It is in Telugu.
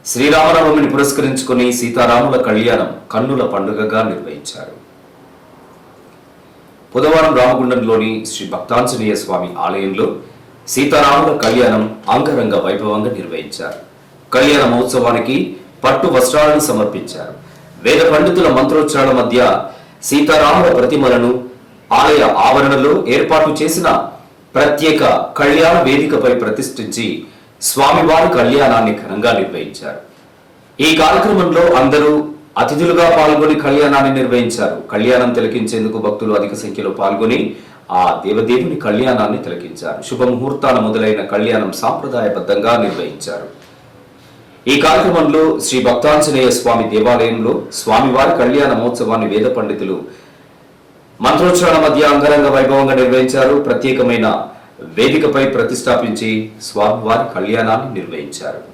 శ్రీరామనవమిని పురస్కరించుకుని సీతారాముల కళ్యాణం కన్నుల పండుగగా నిర్వహించారు. బుధవారం రామగుండంలోని శ్రీ భక్తాంజనేయ స్వామి ఆలయంలో సీతారాముల కళ్యాణం అంగరంగ వైభవంగా నిర్వహించారు. కళ్యాణ మహోత్సవానికి పట్టు వస్త్రాలను సమర్పించారు. వేద పండితుల మంత్రోచ్చారణ మధ్య సీతారాముల ప్రతిమలను ఆలయ ఆవరణలో ఏర్పాటు చేసిన ప్రత్యేక కళ్యాణ వేదికపై ప్రతిష్ఠించి స్వామివారి కళ్యాణాన్ని ఘనంగా నిర్వహించారు. ఈ కార్యక్రమంలో అందరూ అతిథులుగా పాల్గొని కళ్యాణాన్ని నిర్వహించారు. కళ్యాణం తిలకించేందుకు భక్తులు అధిక సంఖ్యలో పాల్గొని ఆ దేవదేవుని కళ్యాణాన్ని తిలకించారు. శుభముహూర్తాల మొదలైన కళ్యాణం సాంప్రదాయబద్ధంగా నిర్వహించారు. ఈ కార్యక్రమంలో శ్రీ భక్తాంజనేయ స్వామి దేవాలయంలో స్వామివారి కళ్యాణ మహోత్సవాన్ని వేద పండితులు మంత్రోచ్చారణ మధ్య అంగరంగ వైభవంగా నిర్వహించారు. ప్రత్యేకమైన వేదికపై ప్రతిష్టాపించి స్వామివారి కళ్యాణాన్ని నిర్వహించారు.